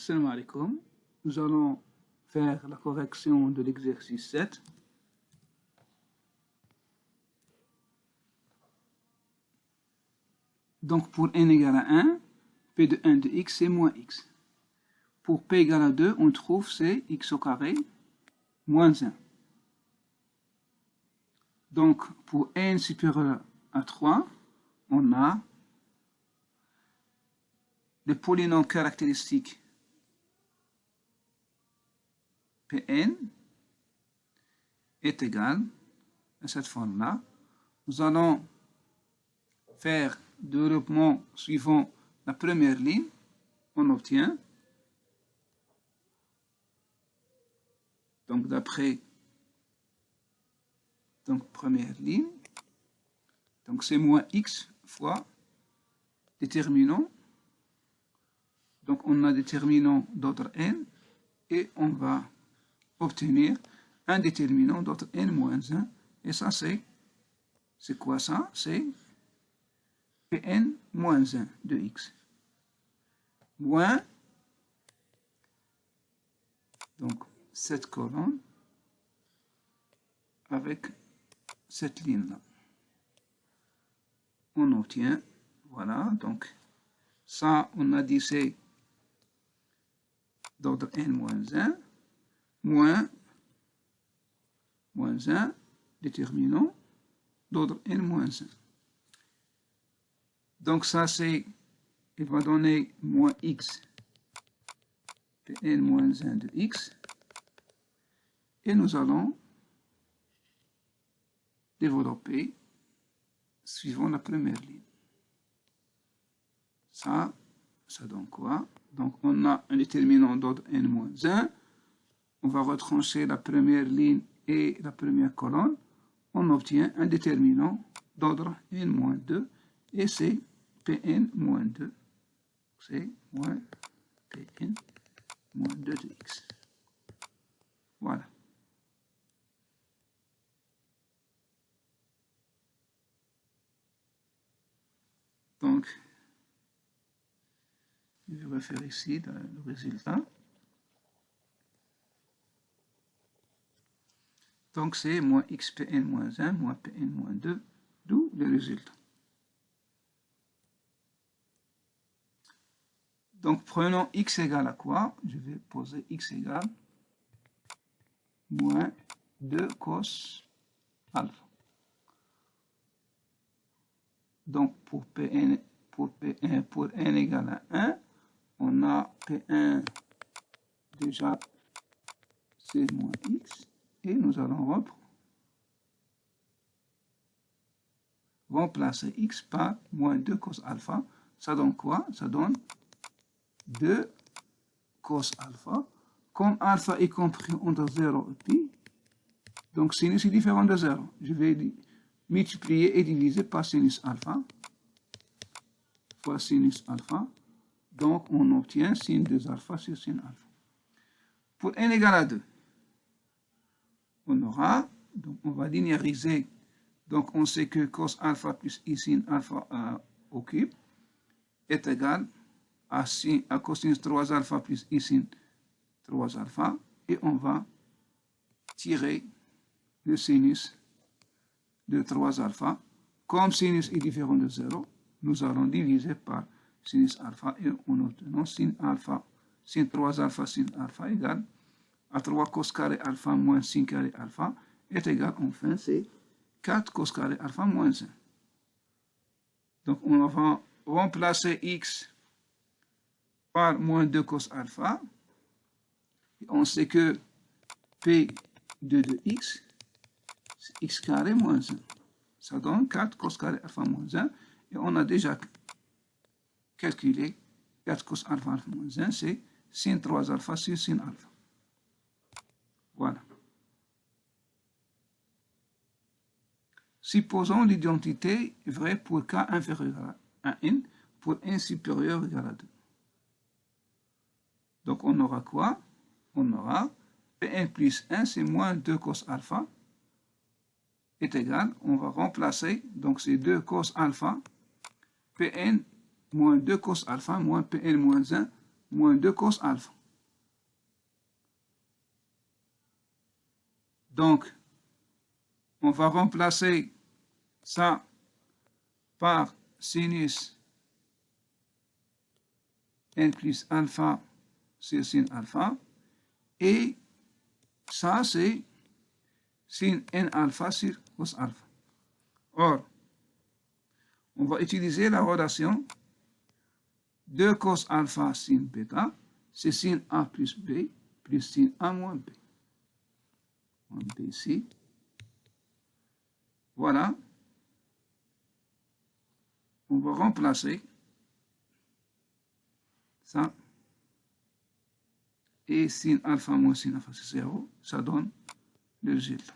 Salam alaikum. Nous allons faire la correction de l'exercice 7. Donc pour n égale à 1, p de 1 de x c'est moins x. Pour p égale à 2, on trouve c'est x au carré moins 1. Donc pour n supérieur à 3, on a le polynôme caractéristique Pn est égal à cette forme-là. Nous allons faire deux groupements suivant la première ligne. On obtient, donc d'après première ligne, donc c'est moins x fois déterminant. Donc on a déterminant d'ordre n et on va obtenir un déterminant d'ordre n moins 1. Et ça c'est quoi ça? C'est Pn moins 1 de x. Moins, donc cette colonne avec cette ligne-là. On obtient, voilà, donc ça on a dit c'est d'ordre n moins 1, moins 1, déterminant d'ordre n moins 1. Donc ça c'est, il va donner moins x, Pn moins 1 de x, et nous allons développer suivant la première ligne. Ça donne quoi? Donc on a un déterminant d'ordre n moins 1, on va retrancher la première ligne et la première colonne, on obtient un déterminant d'ordre n moins 2, et c'est Pn moins 2, c'est moins Pn moins 2 de x. Voilà. Donc, je vais faire ici le résultat. Donc, c'est moins xPn moins 1, moins Pn moins 2, d'où le résultat. Donc, prenons x égale à quoi? Je vais poser x égale moins 2 cos alpha. Donc, pour n égale à 1, on a P1 déjà, c'est moins x, et nous allons remplacer x par moins 2 cos alpha. Ça donne quoi? Ça donne 2 cos alpha. Comme alpha est compris entre 0 et pi, donc sinus est différent de 0. Je vais multiplier et diviser par sinus alpha fois sinus alpha. Donc on obtient sin 2 alpha sur sin alpha. Pour n égale à 2, on aura, donc on va linéariser, donc on sait que cos alpha plus i sin alpha au cube est égal à cosinus 3 alpha plus i sin 3 alpha, et on va tirer le sinus de 3 alpha. Comme sinus est différent de 0, nous allons diviser par sinus alpha et on obtient sin alpha, sin 3 alpha sin alpha égale à 3 cos carré alpha moins sin carré alpha est égal, enfin, c'est 4 cos carré alpha moins 1. Donc on va remplacer x par moins 2 cos alpha. Et on sait que P2 de x, c'est x carré moins 1. Ça donne 4 cos carré alpha moins 1. Et on a déjà calculé 4 cos alpha moins 1, c'est sin 3 alpha sur sin alpha. Voilà. Supposons l'identité vraie pour k inférieur à n, pour n supérieur égal à 2. Donc on aura quoi? On aura Pn plus 1, c'est moins 2 cos alpha, est égal, on va remplacer, donc c'est 2 cos alpha, Pn moins 2 cos alpha moins Pn moins 1 moins 2 cos alpha. Donc, on va remplacer ça par sinus n plus alpha sur sin alpha. Et ça, c'est sin n alpha sur cos alpha. Or, on va utiliser la relation 2 cos alpha sin bêta, c'est sin A plus B plus sin A moins B. Moins B ici. Voilà. On va remplacer ça. Et sin alpha moins sin alpha, c'est 0. Ça donne le résultat.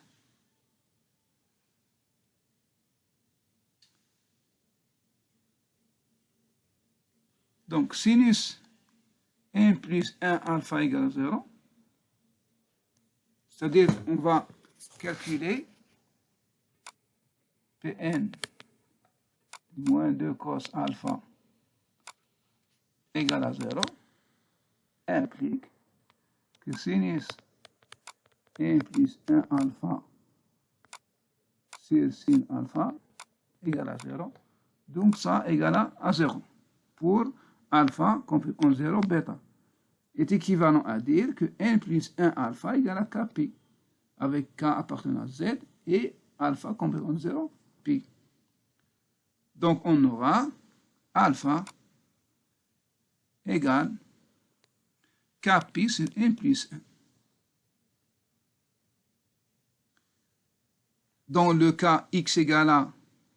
Donc, sinus 1 plus 1 alpha égale 0. C'est-à-dire, on va calculer Pn moins 2 cos alpha égale à 0 implique que sinus 1 plus 1 alpha sur sin alpha égale à 0. Donc, ça égale à 0 pour alpha compris en 0 bêta. Est équivalent à dire que 1 plus 1 alpha égale à kp, avec k appartenant à z et alpha compris en 0 pi. Donc on aura alpha égale kp sur 1 plus 1. Dans le cas x égale à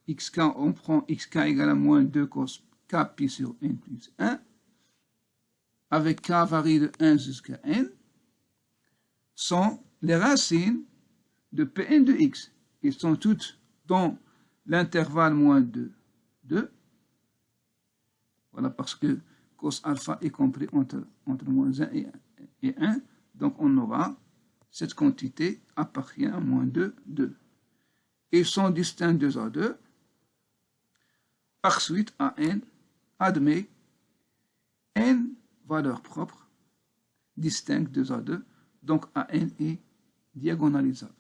xk, on prend xk égale à moins 2 cos kp sur 1 plus 1. Avec k varie de 1 jusqu'à n, sont les racines de Pn de x. Ils sont toutes dans l'intervalle moins 2, 2. Voilà, parce que cos alpha est compris entre moins 1 et 1. Donc, on aura cette quantité appartient à moins 2, 2. Ils sont distincts 2 à 2. Par suite, à n, admet n valeur propre, distincte 2 à 2, donc AN est diagonalisable.